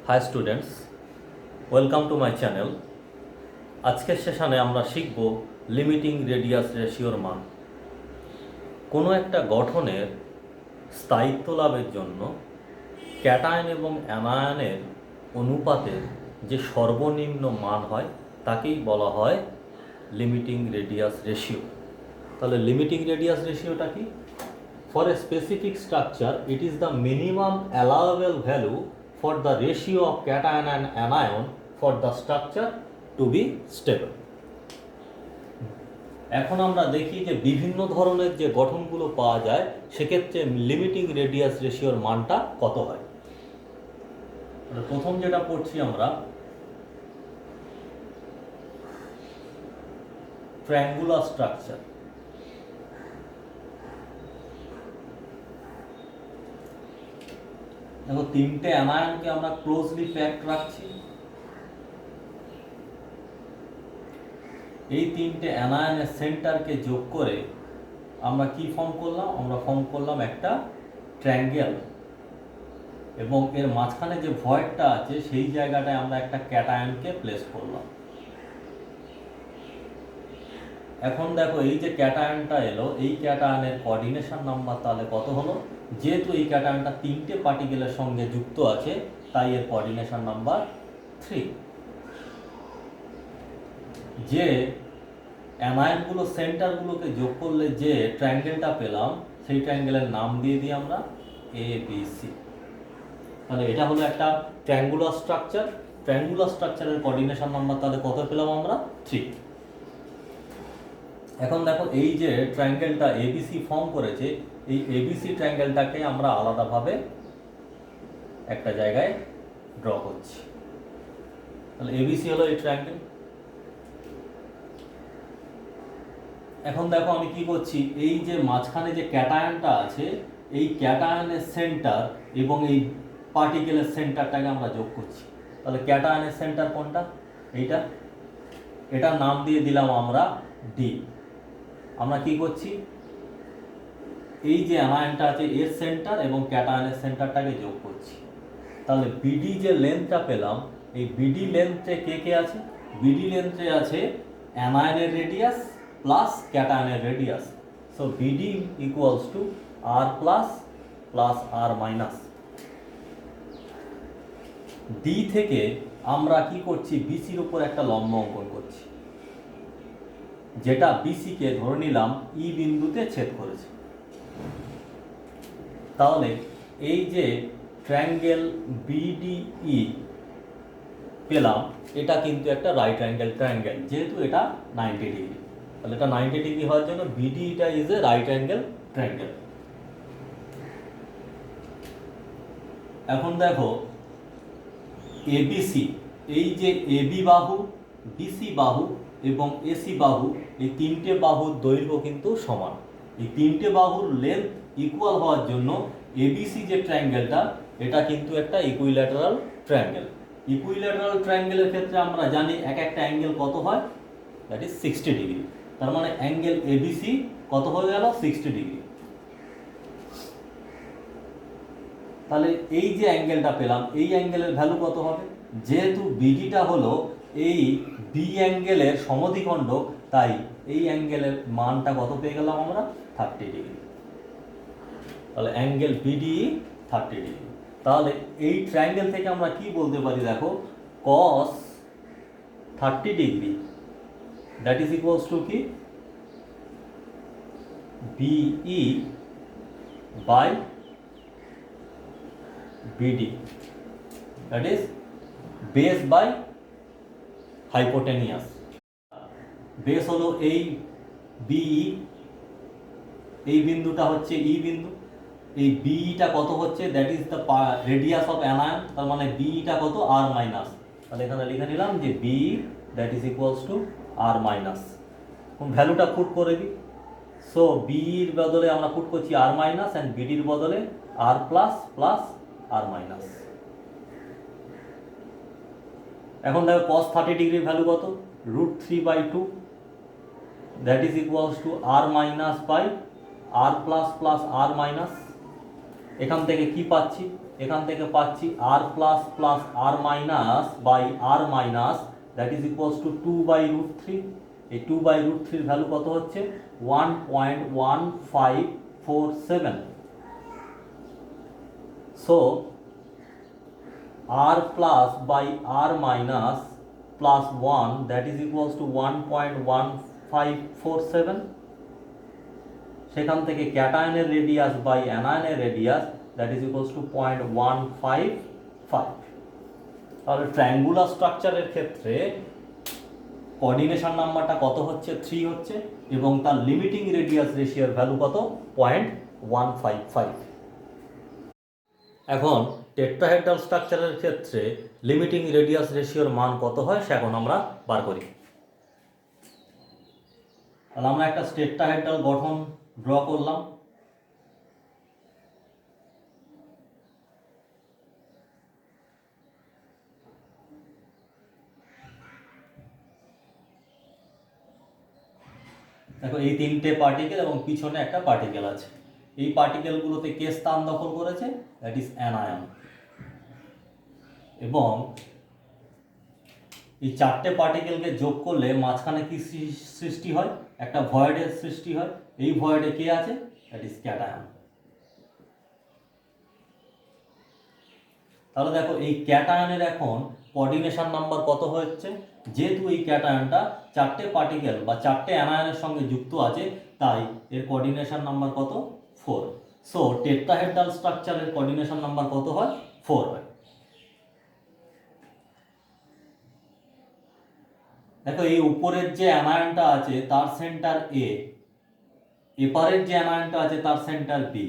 High students, welcome to my channel. আজকের সেশনে আমরা শিখব লিমিটিং রেডিয়াস রেশিওর মান। কোনো একটা গঠনের স্থায়িত্ব লাভের জন্য ক্যাটায়ন এবং অ্যানায়নের অনুপাতের যে সর্বনিম্ন মান হয় তাকেই বলা হয় লিমিটিং রেডিয়াস রেশিও। তাহলে লিমিটিং রেডিয়াস রেশিওটা কি? For a specific structure, it is the minimum allowable value for the ratio of cation and anion for the structure to be stable. এখন আমরা দেখি যে বিভিন্ন ধরনের যে গঠনগুলো পাওয়া যায় সেক্ষেত্রে লিমিটিং রেডিয়াস রেশিওর মানটা কত হয়। প্রথম যেটা পড়ছি আমরা ট্রায়াঙ্গুলার স্ট্রাকচার। দেখো, তিনটে অ্যানায়নকে আমরা ক্লোজলি প্যাকড রাখছি। এই তিনটে অ্যানায়নের সেন্টারকে যোগ করে আমরা কি ফর্ম করলাম? আমরা ফর্ম করলাম একটা ট্রায়াঙ্গেল, এবং এর মাঝখানে যে ভয়েডটা আছে সেই জায়গাটায় আমরা একটা ক্যাটায়নকে প্লেস করলাম। এখন দেখো, এই যে ক্যাটায়নটা এলো, এই ক্যাটায়নের কোঅর্ডিনেশন নাম্বার তাহলে কত হলো? যেহেতু এই ক্যাটায়নটা তিনটে পার্টিকেলের সঙ্গে যুক্ত আছে তাই এর কোঅর্ডিনেশন নাম্বার 3। যে অ্যানায়নগুলো সেন্টারগুলোকে যোগ করলে যে ট্রায়াঙ্গেলটা পেলাম সেই ট্রায়াঙ্গেলের নাম দিয়ে দিই আমরা ABC। তাহলে এটা হলো একটা ট্রায়াঙ্গুলার স্ট্রাকচার। ট্রায়াঙ্গুলার স্ট্রাকচারের কোঅর্ডিনেশন নাম্বার তাহলে কত পেলাম আমরা? 3। এখন দেখো, এই যে ট্রায়াঙ্গেলটা ABC ফর্ম করেছে, এই ABC ট্রায়াঙ্গেলটাকে আমরা আলাদাভাবে একটা জায়গায় ড্র করছি। তাহলে ABC হলো এই ট্রায়াঙ্গেল। এখন দেখো আমি কি করছি, এই যে মাঝখানে যে ক্যাটায়নটা আছে এই ক্যাটায়নের সেন্টার এবং এই পার্টিকেলের সেন্টারটাকে আমরা যোগ করছি। তাহলে ক্যাটায়নের সেন্টার কোনটা? এইটা। এটার নাম দিয়ে দিলাম আমরা D। আমরা কি করছি, এই যে অ্যানায়নটা আছে এর সেন্টার এবং ক্যাটায়নের সেন্টারটাকে যোগ করছি। তাহলে BD যে লেন্থটা পেলাম, এই BD লেন্থে কে কে আছে? BD লেন্থে আছে অ্যানায়নের রেডিয়াস প্লাস ক্যাটায়নের radius. So BD equals to R plus plus R minus. D থেকে আমরা কি করছি, BCর উপর একটা লম্ব অঙ্কন করছি, যেটা BCকে ধরে নিলাম E বিন্দুতে ছেদ করেছে। তাহলে এই যে ট্রায়াঙ্গেল BDE পেলাম, এটা কিন্তু একটা রাইট অ্যাঙ্গেল ট্রায়াঙ্গেল, যেহেতু এটা 90 ডিগ্রি। তাহলে এটা 90 ডিগ্রি হওয়ার জন্য BDE টা is a right angle triangle. এখন দেখো, ABC, এই যে AB বাহু, BC বাহু এবং AC বাহু, এই তিনটে বাহুর দৈর্ঘ্য কিন্তু সমান। এই তিনটে বাহুর লেন্থ ইকুয়াল হওয়ার জন্য ABC যে ট্রায়াঙ্গেলটা, এটা কিন্তু একটা ইকুইল্যাটারাল ট্রায়াঙ্গেল। ইকুইল্যাটারাল ট্রায়াঙ্গেলের ক্ষেত্রে আমরা জানি এক একটা অ্যাঙ্গেল কত হয়, দ্যাট ইজ 60 ডিগ্রি। তার মানে অ্যাঙ্গেল ABC কত হয়ে গেল? 60 ডিগ্রি। তাহলে এই যে অ্যাঙ্গেলটা পেলাম, এই অ্যাঙ্গেলের ভ্যালু কত হবে? যেহেতু BDটা হলো এই বি অ্যাঙ্গেলের সমদ্বিখণ্ডক, তাই এই অ্যাঙ্গেলের মানটা কত পেয়ে গেলাম আমরা? 30 ডিগ্রি। তাহলে অ্যাঙ্গেল BDE 30 ডিগ্রি। তাহলে এই ট্রায়াঙ্গেল থেকে আমরা কি বলতে পারি? দেখো, cos 30 ডিগ্রি দ্যাট ইজ ইকুয়ালস টু কি? BE by BD, that is base by hypotenuse. Base হলো এই BE, এই বিন্দুটা হচ্ছে E বিন্দু। এই BEটা কত হচ্ছে? That is the radius of anion. তার মানে BEটা কত? R minus. তাহলে এখানে লিখে নিলাম যে BE that is equals to R minus. কোন ভ্যালুটা পুট করে দিই। সো BEর বদলে আমরা পুট করছি R মাইনাস অ্যান্ড BDর বদলে R plus plus R minus. এখন দেখো, cos 30 ডিগ্রির ভ্যালু কত? √3/2, that is equals to R minus by R plus plus R minus. এখান থেকে কি পাচ্ছি? এখান থেকে পাচ্ছি R plus plus R minus by R minus that is equals to 2/√3। এই 2/√3 ভ্যালু কত হচ্ছে 1.1547। So r plus by r minus plus 1 that is equals to 1.1547। সেখান থেকে ক্যাটায়নের রেডিয়াস বাই অ্যানায়নের radius that is equals to 0.155। তাহলে triangular স্ট্রাকচারের ক্ষেত্রে কোঅর্ডিনেশন নাম্বারটা কত হচ্ছে 3 হচ্ছে এবং তার লিমিটিং রেডিয়াস রেশিওর ভ্যালু কত 0.155। এখন টেট্রাহেড্রাল স্ট্রাকচারের ক্ষেত্রে লিমিটিং রেডিয়াস রেশিওর মান কত হয় সে এখন আমরা বার করি। তাহলে আমরা একটা টেট্রাহেড্রাল গঠন ড্র করলাম। দেখো এই তিনটে পার্টিকেল এবং পিছনে একটা পার্টিকেল আছে। এই পার্টিকেলগুলোতে কে স্থান দখল করেছে দ্যাট ইজ অ্যানায়ন। এবং এই চারটে পার্টিকেলকে যোগ করলে মাঝখানে কি সৃষ্টি হয় একটা ভয়েডের সৃষ্টি হয়। এই ভয়েডে কে আছে দ্যাট ইজ ক্যাটায়ন। তাহলে দেখো এই ক্যাটায়নের এখন কোঅর্ডিনেশন নাম্বার কত হচ্ছে, যেহেতু এই ক্যাটায়নটা চারটে পার্টিকেল বা চারটে অ্যানায়নের সঙ্গে যুক্ত আছে তাই এর কোঅর্ডিনেশন নাম্বার কত 4। সো টেট্রাহেড্রাল স্ট্রাকচারের কোঅর্ডিনেশন নাম্বার কত হয় 4 হয়। দেখো এই উপরের যে অ্যানায়নটা আছে তার সেন্টার এ, এপারের যে অ্যানায়নটা আছে তার সেন্টার বি।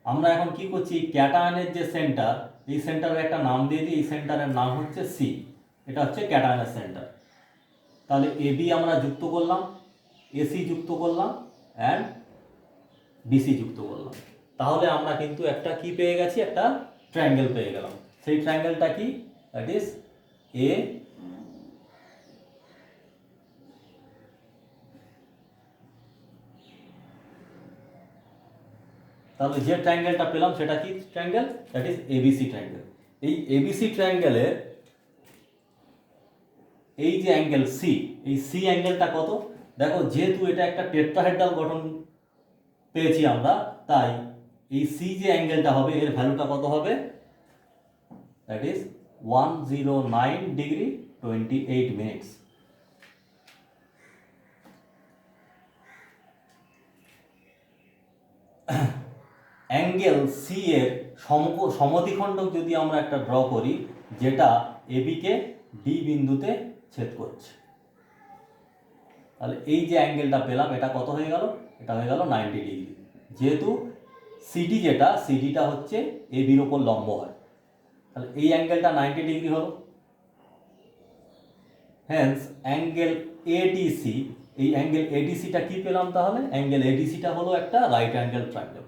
আমরা এখন কি করছি ক্যাটায়নের যে সেন্টার এই সেন্টারের একটা নাম দিয়ে দিই। এই সেন্টারের নাম হচ্ছে সি, এটা হচ্ছে ক্যাটায়নের সেন্টার। তাহলে এবি আমরা যুক্ত করলাম, এসি যুক্ত করলাম অ্যান্ড বিসি যুক্ত করলাম। তাহলে আমরা কিন্তু একটা কি পেয়ে গেছি একটা ট্রায়াঙ্গেল পেয়ে গেলাম। সেই ট্রায়াঙ্গেলটা কি দ্যাট ইজ এ তাহলে যে ট্রায়াঙ্গেলটা পেলাম সেটা কি triangle that is ABC triangle. এই এবিসি ট্রায়াঙ্গেলের এই যে অ্যাঙ্গেল সি, এই সি অ্যাঙ্গেলটা কত দেখো, যেহেতু এটা একটা টেট্রাহেড্রাল গঠন পেয়েছি আমরা তাই এই সি যে অ্যাঙ্গেলটা হবে এর ভ্যালুটা কত হবে দ্যাট ইজ 109°28'। অ্যাঙ্গেল সি এর সমদ্বিখণ্ডক যদি আমরা একটা ড্র করি যেটা এবিকে ডি বিন্দুতে ছেদ করছে, তাহলে এই যে অ্যাঙ্গেলটা পেলাম এটা কত হয়ে গেল, এটা হয়ে গেল 90°। যেহেতু সিডি যেটা সিডিটা হচ্ছে এবির ওপর লম্ব হয় তাহলে এই অ্যাঙ্গেলটা 90° হলো। হেন্স অ্যাঙ্গেল এডিসি, এই অ্যাঙ্গেল এডিসিটা কি পেলাম তাহলে অ্যাঙ্গেল এডিসিটা হলো একটা রাইট অ্যাঙ্গেল ট্রায়াঙ্গেল।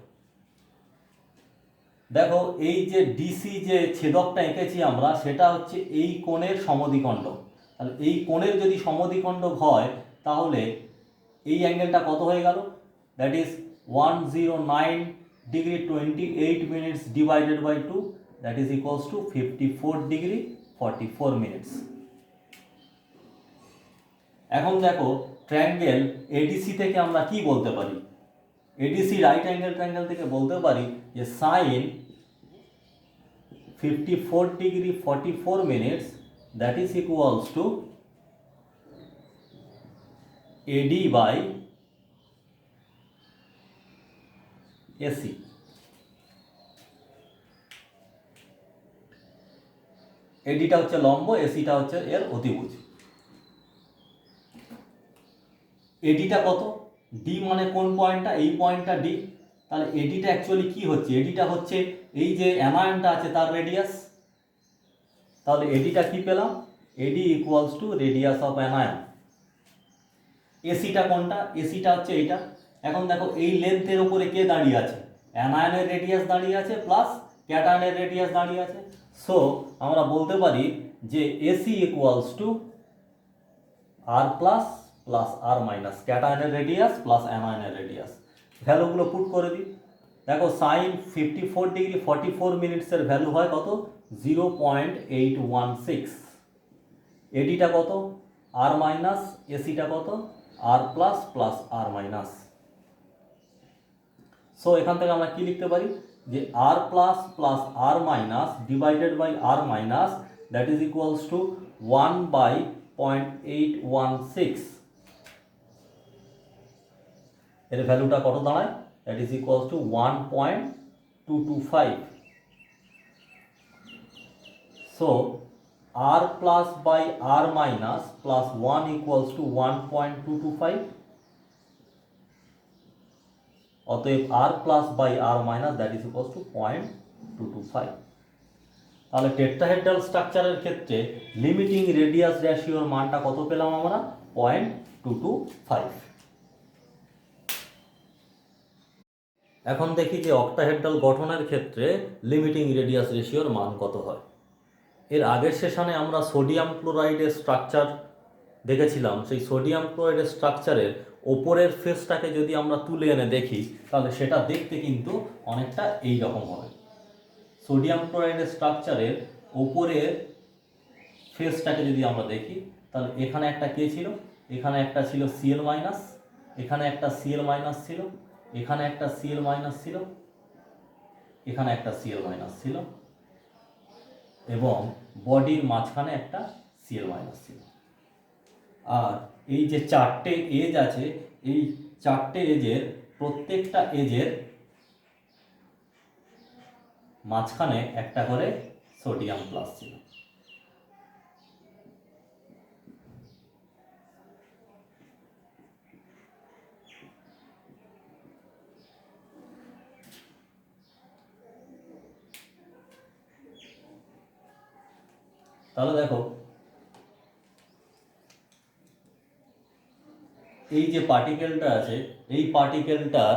দেখো এই যে ডিসি যে ছেদকটা এঁকেছি আমরা সেটা হচ্ছে এই কোণের সমদ্বিখণ্ডক। তাহলে এই কোণের যদি সমদ্বিখণ্ডক হয় তাহলে এই অ্যাঙ্গেলটা কত হয়ে গেল that is 109°28' divided by 2 that is equals to 54°44'। এখন দেখো ট্রায়াঙ্গেল এডিসি থেকে আমরা কি বলতে পারি, এডিসি রাইট অ্যাঙ্গেল ট্রায়াঙ্গেল থেকে বলতে পারি যে sine 54°44' that is equals to AD by AC। এডিটা হচ্ছে লম্ব, এসিটা হচ্ছে এর অতিভুজ। এডিটা কত, ডি মানে কোন পয়েন্টটা, এই পয়েন্টটা ডি। তাহলে এডিটা অ্যাকচুয়ালি কি হচ্ছে, এডিটা হচ্ছে এই যে অ্যানায়নটা আছে তার রেডিয়াস। তাহলে এডিটা কি পেলাম, AD equals to radius of anion. এসিটা কোনটা, এসিটা হচ্ছে এইটা। এখন দেখো এই লেন্থের উপরে কে দাঁড়িয়ে আছে, অ্যানায়নের রেডিয়াস দাঁড়িয়ে আছে প্লাস ক্যাটায়নের রেডিয়াস দাঁড়িয়ে আছে। সো আমরা বলতে পারি যে AC equals to R plus plus R minus ক্যাটায়নের রেডিয়াস প্লাস অ্যানায়নের রেডিয়াস। ভ্যালুগুলো পুট করে দিই। দেখো সাইন 54 ডিগ্রি 44 মিনিটসের ভ্যালু হয় কত 0.816। এডিটা কত আর মাইনাস, এসিটা কত R plus plus R minus. So এখান থেকে আমরা কি লিখতে পারি যে R plus plus R minus divided by R minus that is equals to 1/0.816। এর ভ্যালুটা কত দাঁড়ায় that is equals to 1.225। So R plus by R minus plus 1 equals to 1.225। অতএব R plus by R minus that is equals to 0.225। তাহলে tetrahedral স্ট্রাকচারের ক্ষেত্রে limiting radius রেশিওর মানটা কত পেলাম আমরা 0.225। এখন দেখি যে অক্টাহেড্রাল গঠনের ক্ষেত্রে লিমিটিং রেডিয়াস রেশিওর মান কত হয়। এর আগের সেশনে আমরা সোডিয়াম ক্লোরাইডের স্ট্রাকচার দেখেছিলাম। সেই সোডিয়াম ক্লোরাইডের স্ট্রাকচারের ওপরের ফেসটাকে যদি আমরা তুলে এনে দেখি তাহলে সেটা দেখতে কিন্তু অনেকটা এই রকম হবে। সোডিয়াম ক্লোরাইডের স্ট্রাকচারের ওপরের ফেসটাকে যদি আমরা দেখি তাহলে এখানে একটা কে ছিল, এখানে একটা ছিল সিএল মাইনাস, এখানে একটা সিএল মাইনাস ছিল, এখানে একটা সিএল মাইনাস ছিল, এখানে একটা সিএল মাইনাস ছিল এবং বডির মাঝখানে একটা সিএল মাইনাস ছিল। আর এই যে চারটে এজ আছে এই চারটে এজের প্রত্যেকটা এজের মাঝখানে একটা করে সোডিয়াম প্লাস ছিল। তাহলে দেখো এই যে পার্টিকেলটা আছে এই পার্টিকেলটার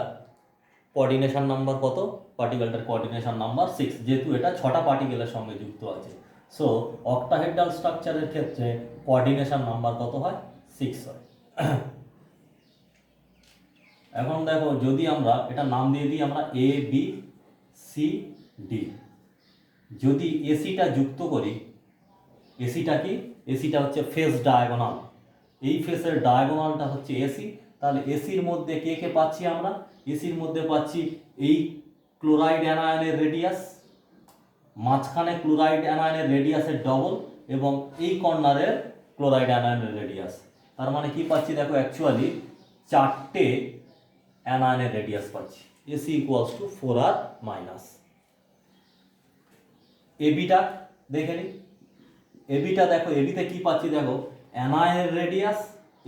কোঅর্ডিনেশন নাম্বার কত, পার্টিকেলটার কোঅর্ডিনেশন নাম্বার 6, যেহেতু এটা 6টা পার্টিকেলের সঙ্গে যুক্ত আছে। সো অক্টাহেড্রাল স্ট্রাকচারের ক্ষেত্রে কোঅর্ডিনেশন নাম্বার কত হয় 6 হয়। এখন দেখো যদি আমরা এটা নাম দিয়ে দিই আমরা এ বি সি ডি, যদি এসিটা যুক্ত করি, এসিটা কি, এসিটা হচ্ছে ফেস ডায়াগোনাল, এই ফেসের ডায়াগোনালটা হচ্ছে এসি। তাহলে এসির মধ্যে কে কে পাচ্ছি আমরা, এসির মধ্যে পাচ্ছি এই ক্লোরাইড অ্যানায়নের রেডিয়াস, মাঝখানে ক্লোরাইড অ্যানায়নের রেডিয়াসের ডবল এবং এই কর্নারের ক্লোরাইড অ্যানায়নের রেডিয়াস। তার মানে কি পাচ্ছি দেখো অ্যাকচুয়ালি 4টে অ্যানায়নের রেডিয়াস পাচ্ছি। AC equals to 4r minus. এবিটা দেখে নিই, এবিটা দেখো এবিতে কি পাচ্ছি দেখো অ্যানায়নের রেডিয়াস,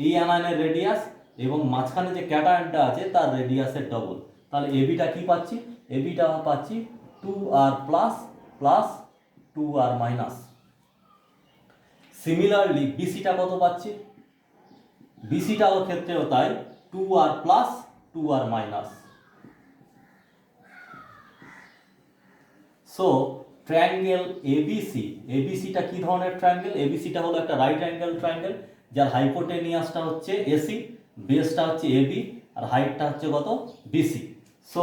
এই অ্যানায়নের রেডিয়াস এবং মাঝখানে যে ক্যাটায়নটা আছে তার রেডিয়াসের ডবল। তাহলে এবিটা কি পাচ্ছি, এবিটা পাচ্ছি 2r plus plus 2r minus. Similarly বিসিটা কত পাচ্ছি, বিসিটাও ক্ষেত্রেও তাই 2r plus 2r minus. So triangle ABC, এবিসিটা কি ধরনের ট্রায়াঙ্গেল, এবিসিটা হলো একটা রাইট অ্যাঙ্গেল ট্রায়াঙ্গেল যার হাইপোটেনিয়াসটা হচ্ছে এসি, বেসটা হচ্ছে এবি আর হাইটটা হচ্ছে কত বিসি। সো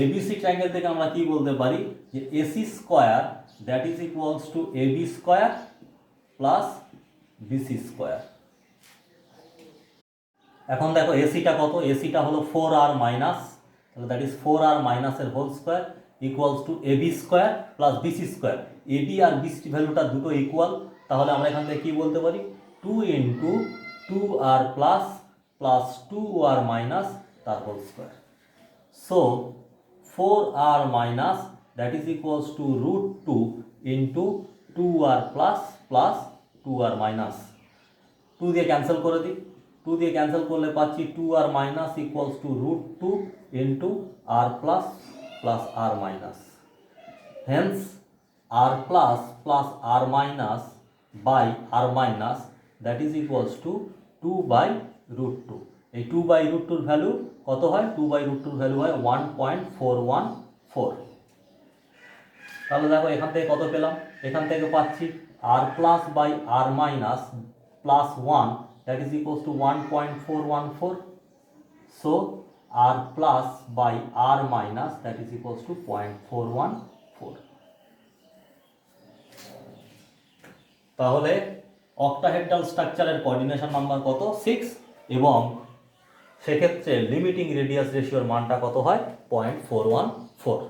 এবিসি ট্রায়াঙ্গেল থেকে আমরা কি বলতে পারি যে AC square that is equals to AB square plus BC square. এখন দেখো এসিটা কত, এসিটা হলো 4r মাইনাস, তাহলে দ্যাট ইজ 4r মাইনাসের whole square equals to AB square plus BC square. এবি আর বিসি ভ্যালুটা দুটো ইকুয়াল, তাহলে আমরা এখান থেকে কি বলতে পারি 2 into 2r plus plus 2r minus তার whole square. So 4r minus that is equals to root 2 into 2r plus plus 2r minus. 2 দিয়ে ক্যান্সেল করে দিই, 2 দিয়ে ক্যান্সেল করলে পাচ্ছি 2r minus equals to root 2 into r plus plus r minus. Hence r plus plus r minus by r minus that is equals to 2 by root 2। এই 2 by root 2 value কত হয়, 2 by root 2 value হয় 1.414। তাহলে দেখো এখান থেকে কত পেলাম, এখান থেকে পাচ্ছি r plus by r minus plus 1 that is equals to 1.414. So r plus by r minus that is equals to 0.414। তাহলে অক্টাহেড্রাল স্ট্রাকচারের কোঅর্ডিনেশন নাম্বার কত? 6, এবং সেক্ষেত্রে লিমিটিং রেডিয়াস রেশিওর মানটা কত হয়? 0.414।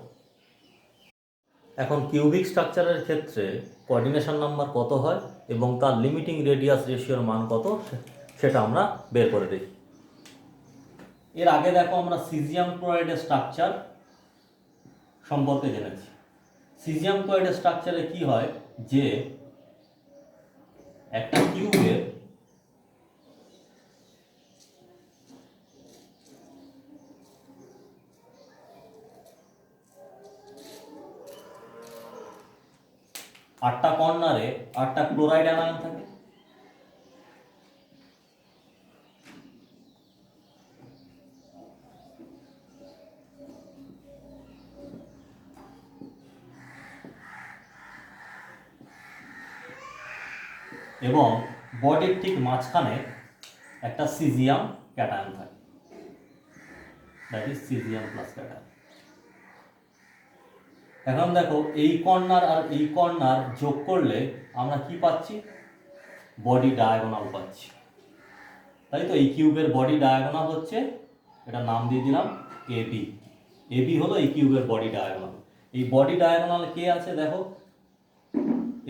এখন কিউবিক স্ট্রাকচারের ক্ষেত্রে কোঅর্ডিনেশন নাম্বার কত হয় এবং তার লিমিটিং রেডিয়াস রেশিওর মান কত সেটা আমরা বের করে দেখি। এর আগে দেখো আমরা সিজিয়াম ক্লোরাইডের স্ট্রাকচার সম্পর্কে জেনেছি। সিজিয়াম ক্লোরাইডের স্ট্রাকচারে কি হয় যে একটা কিউবের আটটা কর্নারে 8টা ক্লোরাইড আয়ন থাকে, এবং বডির ঠিক মাঝখানে একটা সিজিয়াম ক্যাটায়ন থাকে, that is caesium plus cation. এখন দেখো এই কর্নার আর এই কর্নার যোগ করলে আমরা কি পাচ্ছি? বডি ডায়াগোনাল পাচ্ছি, তাই তো। এই কিউবের বডি ডায়াগোনাল হচ্ছে, এটা নাম দিয়ে দিলাম এবি। এবি হলো এই কিউবের বডি ডায়াগোনাল। এই বডি ডায়াগোনালে কে আছে দেখো,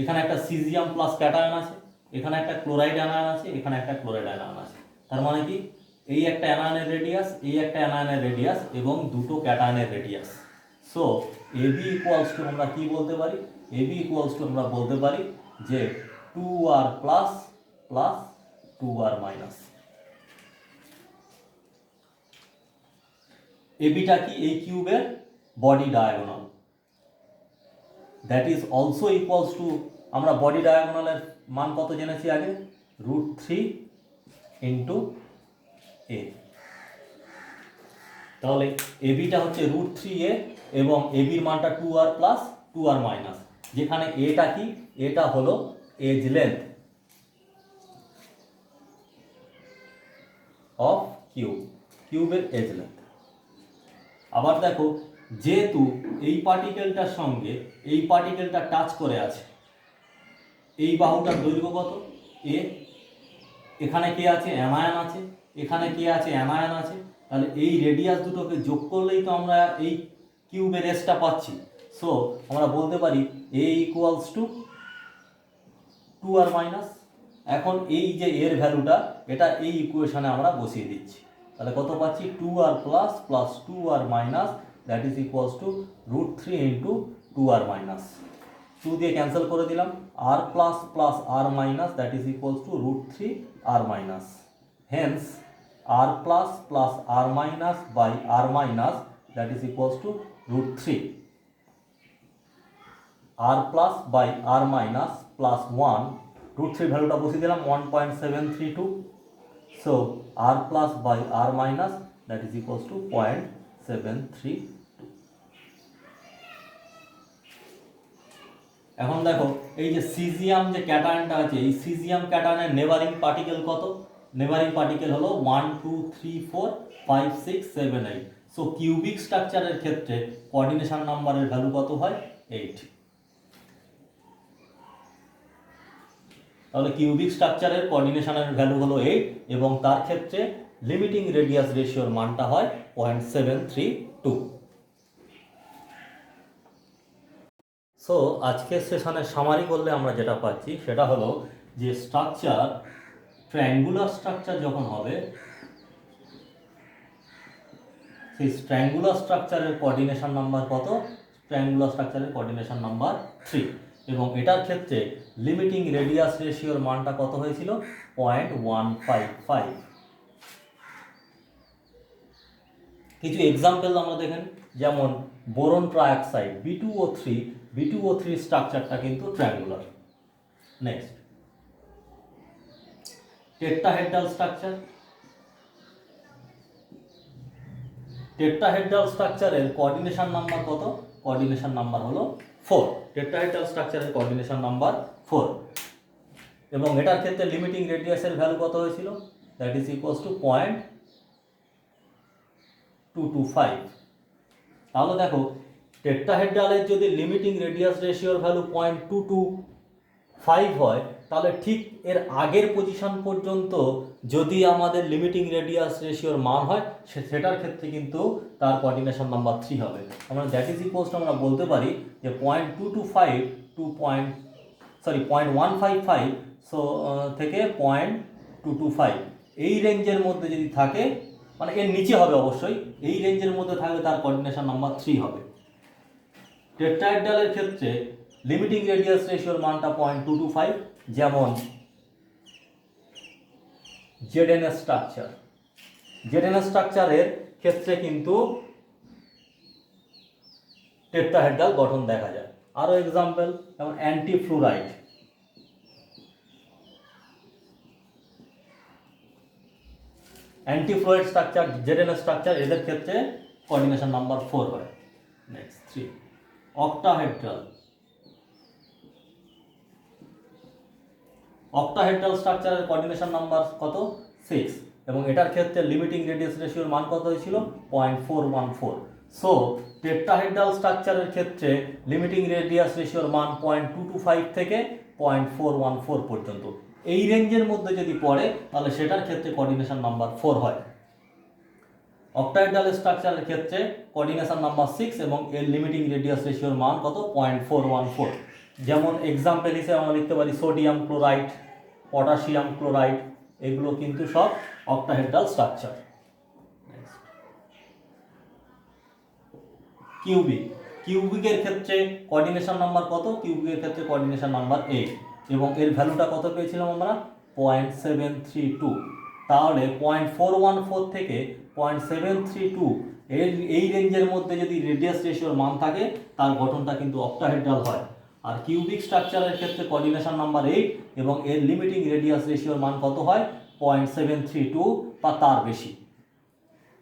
এখানে একটা সিজিয়াম প্লাস ক্যাটায়ন আছে, এখানে একটা ক্লোরাইড আনায়ন আছে, এখানে একটা ক্লোরাইড আনায়ন আছে। তার মানে কি, এই একটা অ্যানায়নের রেডিয়াস, এই একটা অ্যানায়নের রেডিয়াস এবং দুটো ক্যাটায়নের radius. So AB equals to আমরা কি বলতে পারি? এবি ইকুয়ালস টু আমরা বলতে পারি যে 2r plus plus 2r minus. এবিটা কি? এই কিউবের body diagonal, that is also equals to, আমরা বডি ডায়াগোনালের মান কত জেনেছি আগে? √3 ইন্টু এ। তাহলে এবিটা হচ্ছে √3a এবং এবির মানটা 2r প্লাস 2r মাইনাস, যেখানে এটা কি? এটা হলো এজ লেন্থ অফ কিউবের এজ লেন্থ। আবার দেখো, যেহেতু এই পার্টিকেলটার সঙ্গে এই পার্টিকেলটা টাচ করে আছে, এই বাহুটার দৈর্ঘ্য কত? এ। এখানে কে আছে? অ্যানায়ন আছে, এখানে কে আছে? অ্যানায়ন আছে। তাহলে এই রেডিয়াস দুটোকে যোগ করলেই তো আমরা এই কিউবের এসটা পাচ্ছি। সো আমরা বলতে পারি এ ইকুয়ালস টু 2r মাইনাস। এখন এই যে এর ভ্যালুটা, এটা এই ইকুয়েশনে আমরা বসিয়ে দিচ্ছি। তাহলে কত পাচ্ছি? 2r plus plus 2r minus that is equals to √3 into 2r minus. 2 দিয়ে ক্যান্সেল করে দিলাম, r plus plus r minus that is equals to √3r minus. Hence r plus plus r minus by r minus that is equals to √3। r plus by r minus plus 1, √3 ভ্যালুটা বসিয়ে দিলাম 1.732। So r plus by r minus that is equals to 0.732। এখন দেখো, এই যে caesium যে ক্যাটায়নটা আছে, এই সিজিয়াম ক্যাটায়নের নেবারিং পার্টিকেল কত? নেবারিং পার্টিকেল হলো 1 2 3 4 5 6 7 8। সো কিউবিক স্ট্রাকচারের ক্ষেত্রে কোঅর্ডিনেশন নাম্বারের ভ্যালু কত হয়? 8। তাহলে কিউবিক স্ট্রাকচারের কোঅর্ডিনেশনের ভ্যালু হলো 8 এবং তার ক্ষেত্রে লিমিটিং রেডিয়াস রেশিওর মানটা হয় 0.732। সো আজকের সেশনের সামারি করলে আমরা যেটা পাচ্ছি সেটা হলো যে স্ট্রাকচার, ট্রায়াঙ্গুলার স্ট্রাকচার যখন হবে, সেই ট্রায়াঙ্গুলার স্ট্রাকচারের কোঅর্ডিনেশন নাম্বার কত? ট্রায়াঙ্গুলার স্ট্রাকচারের কোঅর্ডিনেশন নাম্বার 3। এবং এটার ক্ষেত্রে লিমিটিং রেডিয়াস রেশিওর মানটা কত হয়েছিল? 0.155। কিছু এক্সাম্পল আমরা দেখেন, যেমন বোরন ট্রাইঅক্সাইড B2O3 স্ট্রাকচারটা কিন্তু triangular. Next, tetrahedral structure. Tetrahedral স্ট্রাকচারের কোঅর্ডিনেশন নাম্বার কত? কোঅর্ডিনেশন নাম্বার হলো 4। টেট্রাহেড্রাল স্ট্রাকচারের কোঅর্ডিনেশন নাম্বার 4 এবং এটার ক্ষেত্রে লিমিটিং রেডিয়াসের ভ্যালু কত হয়েছিল? That is equals two 225। তাহলে দেখো টেট্রাহেড্রালের যদি লিমিটিং রেডিয়াস রেশিওর ভ্যালু 0.225 হয়, তাহলে ঠিক এর আগের পজিশন পর্যন্ত যদি আমাদের লিমিটিং রেডিয়াস রেশিওর মান হয় সেটার ক্ষেত্রে কিন্তু তার কোঅর্ডিনেশন নাম্বার 3 হবে। আমরা দ্যাট ইজ ইকুয়ালস টু আমরা বলতে পারি যে 0.225 টু 0.155 থেকে 0.225 এই রেঞ্জের মধ্যে যদি থাকে, মানে এর নিচে হবে অবশ্যই, এই রেঞ্জের মধ্যে থাকলে তার কোঅর্ডিনেশন নাম্বার 3 হবে। টেট্রাহেড্রালের ক্ষেত্রে লিমিটিং রেডিয়াস রেশিওর মানটা 0.225, যেমন জেডএনএস স্ট্রাকচার। জেডএনএস স্ট্রাকচারের ক্ষেত্রে কিন্তু টেট্রাহেড্রাল গঠন দেখা যায়। আরও এক্সাম্পল যেমন অ্যান্টিফ্লুরাইড। অ্যান্টিফ্লুরাইড স্ট্রাকচার, জেডএনএস স্ট্রাকচার, এদের ক্ষেত্রে কোঅর্ডিনেশন নাম্বার 4 হয়। Next 3 octahedral. অক্টাহেড্রাল স্ট্রাকচারের কোঅর্ডিনেশন নাম্বার কত? 6, এবং এটার ক্ষেত্রে লিমিটিং রেডিয়াস রেশিওর মান কত হয়েছিল? 0.414। সো টেট্রাহেড্রাল স্ট্রাকচারের ক্ষেত্রে লিমিটিং রেডিয়াস রেশিওর মান 0.225 থেকে 0.414 পর্যন্ত। এই রেঞ্জের মধ্যে যদি পড়ে তাহলে সেটার ক্ষেত্রে কোঅর্ডিনেশন নাম্বার 4 হয়। অক্টাহেড্রাল স্ট্রাকচারের ক্ষেত্রে কোঅর্ডিনেশন নাম্বার 6 এবং এর লিমিটিং রেডিয়াস রেশিওর মান কত? 0.414। যেমন এক্সাম্পল হিসেবে আমরা লিখতে পারি সোডিয়াম ক্লোরাইড, পটাশিয়াম ক্লোরাইড, এগুলো কিন্তু সব অক্টাহেড্রাল স্ট্রাকচার। কিউবিক। কিউবিকের ক্ষেত্রে কোঅর্ডিনেশন নাম্বার কত? কিউবিকের ক্ষেত্রে কোঅর্ডিনেশন নাম্বার 8, এবং এর ভ্যালুটা কত পেয়েছিলাম আমরা? 0.732। তাহলে 0.414 থেকে 0.732 এই রেঞ্জের মধ্যে যদি রেডিয়াস রেশিওর মান থাকে তার গঠনটা কিন্তু অক্টাহেড্রাল হয়। আর কিউবিক স্ট্রাকচারের ক্ষেত্রে কোঅর্ডিনেশন নাম্বার 8 এবং এর লিমিটিং রেডিয়াস রেশিওর মান কত হয়? 0.732 বা তার বেশি।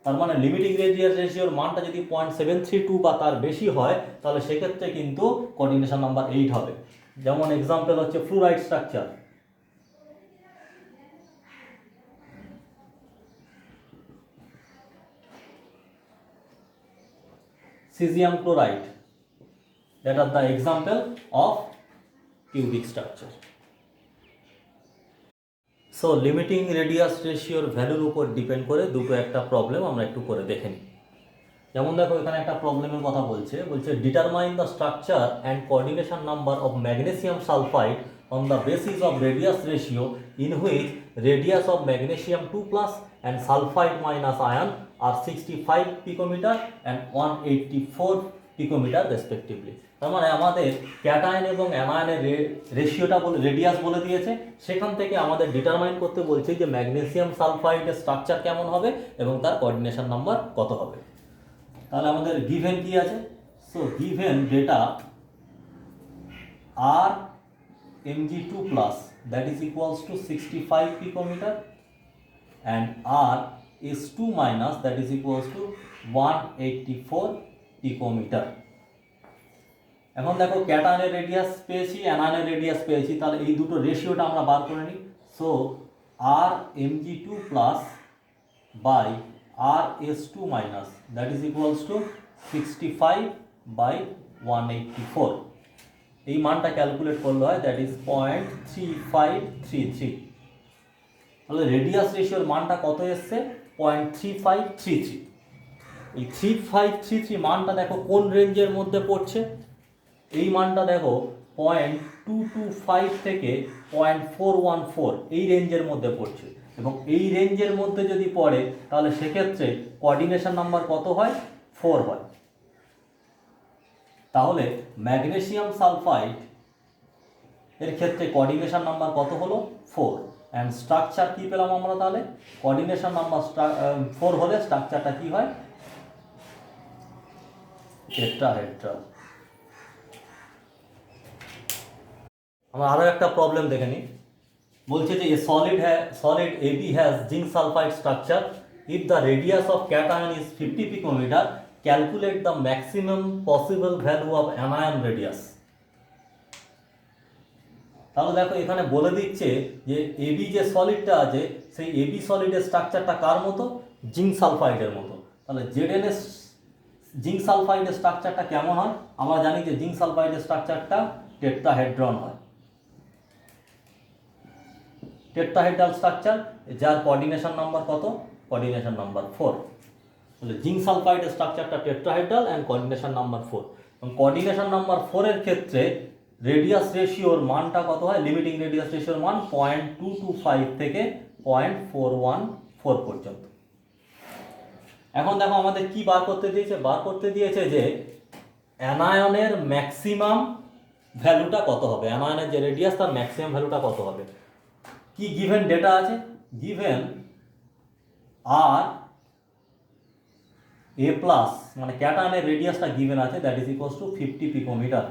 তার মানে লিমিটিং রেডিয়াস রেশিওর মানটা যদি 0.732 বা তার বেশি হয় তাহলে সেক্ষেত্রে কিন্তু কোঅর্ডিনেশন নাম্বার 8 হবে। যেমন এক্সাম্পল হচ্ছে fluoride structure. Cesium chloride, that are the example of cubic structure. So limiting radius রেশিওর ভ্যালুর উপর ডিপেন্ড করে দুটো একটা প্রবলেম আমরা একটু করে দেখে নিই। যেমন দেখো এখানে একটা প্রবলেমের কথা বলছে determine the structure and coordination number of magnesium sulphide on the basis of radius ratio in which radius of magnesium 2+ and sulphide minus ion are 65 picometer and 184 picometer respectively. তার মানে আমাদের ক্যাটায়ন এবং অ্যানায়নের রেশিওটা রেডিয়াস বলে দিয়েছে, সেখান থেকে আমাদের ডিটারমাইন করতে বলছে যে ম্যাগনেসিয়াম সালফাইডের স্ট্রাকচার কেমন হবে এবং তার কোঅর্ডিনেশন নাম্বার কত হবে। তাহলে আমাদের গিভেন কি আছে? So given data r Mg2+ that is equals to 65 picometer and R S2 minus that is equals to 184 picometer. এখন দেখো ক্যাটায়নের রেডিয়াস পেয়েছি, অ্যানায়নের রেডিয়াস পেয়েছি, তাহলে এই দুটো রেশিওটা আমরা বার করে নিই। So r Mg2+ by r S2 minus that is equals to 65 by 184। এই মানটা ক্যালকুলেট করলে হয় দ্যাট ইজ 0.3533। তাহলে রেডিয়াস রেশিওর মানটা কত এসছে? 0.3533। এই 3533 মানটা দেখো কোন রেঞ্জের মধ্যে পড়ছে? এই মানটা দেখো 0.225 থেকে 0.414 এই রেঞ্জের মধ্যে পড়ছে, এবং এই রেঞ্জের মধ্যে যদি পড়ে তাহলে সেক্ষেত্রে কোঅর্ডিনেশন নাম্বার কত হয়? 4 হয়। তাহলে ম্যাগনেসিয়াম সালফাইড এর ক্ষেত্রে কোঅর্ডিনেশন নাম্বার কত হলো? 4। অ্যান্ড স্ট্রাকচার কি পেলাম আমরা? তাহলে কোঅর্ডিনেশন নাম্বার 4 হলে স্ট্রাকচারটা কি হয়? টেট্রাহেড্রাল। আমরা আরও একটা প্রবলেম দেখে নিই। বলছে যে solid AB has zinc sulfide structure. If the radius of cation is 50 picometer, calculate the maximum possible value of anion radius. তাহলে দেখো এখানে বলে দিচ্ছে যে এবি যে সলিডটা আছে সেই এবি সলিডের স্ট্রাকচারটা কার মতো? জিঙ্ক সালফাইডের মতো। তাহলে ZnS জিঙ্ক সালফাইডের স্ট্রাকচারটা কেমন হয়? আমরা জানি যে জিঙ্ক সালফাইডের স্ট্রাকচারটা টেট্রাহেড্রন হয়, টেট্রাহেড্রাল স্ট্রাকচার, যার কোঅর্ডিনেশন নাম্বার কত? Coordination number 4। তাহলে জিঙ্ক সালফাইডের স্ট্রাকচারটা টেট্রাহেড্রাল অ্যান্ড কোঅর্ডিনেশন নাম্বার 4। এবং কোঅর্ডিনেশন নাম্বার 4 এর ক্ষেত্রে রেডিয়াস রেশিওর মানটা কত হয়? লিমিটিং রেডিয়াস রেশিওর মান 0.225 থেকে 0.414 পর্যন্ত। এখন দেখো আমাদের কি বার করতে দিয়েছে? বার করতে দিয়েছে যে অ্যানায়নের ম্যাক্সিমাম ভ্যালুটা কত হবে, অ্যানায়নের যে রেডিয়াস তার ম্যাক্সিমাম ভ্যালুটা কত হবে। কি গিভেন ডেটা আছে? গিভেন আর এ প্লাস মানে ক্যাটায়নের রেডিয়াসটা গিভেন আছে, that is equals to 50 picometer.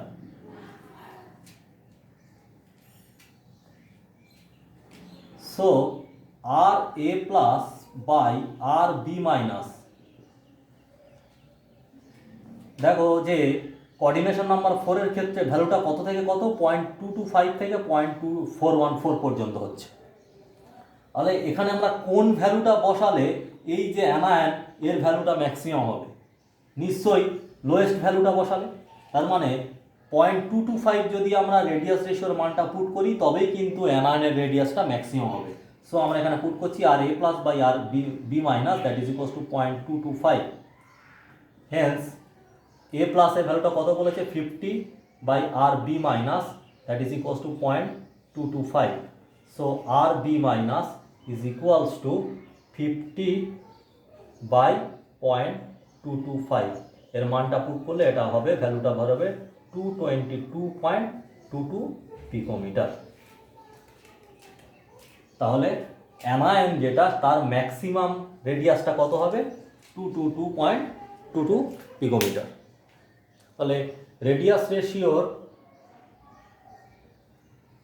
So r A plus by r B minus, দেখো যে কোঅর্ডিনেশন নাম্বার 4 এর ক্ষেত্রে ভ্যালুটা কত থেকে কত? 0.225 থেকে 0.414 পর্যন্ত হচ্ছে। তাহলে এখানে আমরা কোন ভ্যালুটা বসালে এই যে অ্যানায়ন এর ভ্যালুটা ম্যাক্সিমাম হবে? নিশ্চয়ই লোয়েস্ট ভ্যালুটা বসালে। তার মানে 0.225 যদি আমরা রেডিয়াস রেশিওর মানটা পুট করি তবেই কিন্তু অ্যানায়নের রেডিয়াসটা ম্যাক্সিমাম হবে। সো আমরা এখানে পুট করছি r A plus by r B minus, that is equals to 0.225। Hence A প্লাসের ভ্যালুটা কত বলেছে? 50 by r B minus, that is equals to 0.225। So r B minus is equals to 50 by 0.225। এর মানটা put করলে এটা হবে, ভ্যালুটা হবে 222.22 পিকোমিটার। তাহলে অ্যানায়ন যেটা তার ম্যাক্সিমাম রেডিয়াসটা কত হবে? 222.22 পিকোমিটার। তাহলে রেডিয়াস রেশিওর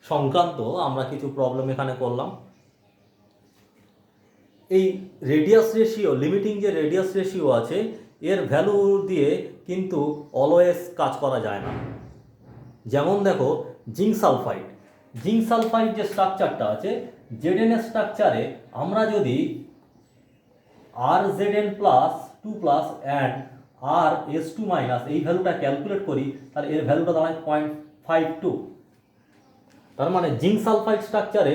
সংক্রান্ত আমরা কিছু প্রবলেম এখানে করলাম। এই রেডিয়াস রেশিও, লিমিটিং যে রেডিয়াস রেশিও আছে এর ভ্যালু দিয়ে কিন্তু অলওয়েজ কাজ করা যায় না। যেমন দেখো জিঙ্ক সালফাইড যে স্ট্রাকচারটা আছে, ZnS স্ট্রাকচারে আমরা যদি RZn plus 2 plus and RS2 minus এই ভ্যালুটা ক্যালকুলেট করি, তাহলে এর ভ্যালুটা দাঁড়ায় 0.52। তার মানে জিঙ্ক সালফাইড স্ট্রাকচারে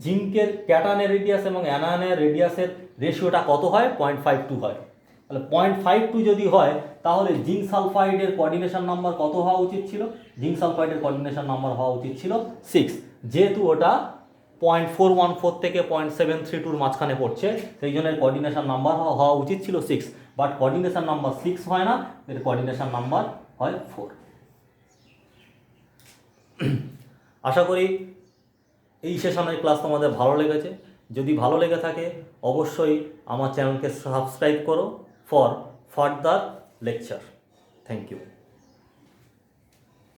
জিঙ্কের ক্যাটায়নের রেডিয়াস এবং অ্যানায়নের রেডিয়াসের রেশিওটা কত হয়? 0.52 হয়। তাহলে 0.52 যদি হয় তাহলে জিঙ্ক সালফাইডের কোঅর্ডিনেশন নাম্বার কত হওয়া উচিত ছিল? জিঙ্ক সালফাইডের কোঅর্ডিনেশন নাম্বার হওয়া উচিত ছিল 6। যেহেতু ওটা 0.414 থেকে 0.732 মাঝখানে পড়ছে, সেই জন্য কোঅর্ডিনেশন নাম্বার হওয়া উচিত ছিল 6, বাট কোঅর্ডিনেশন নাম্বার 6 হয় না, এর কোঅর্ডিনেশন নাম্বার হয় 4। আশা করি এই সেশনের ক্লাস তোমাদের ভালো লেগেছে। যদি ভালো লেগে থাকে অবশ্যই আমার চ্যানেলকে সাবস্ক্রাইব করো for further lecture. Thank you.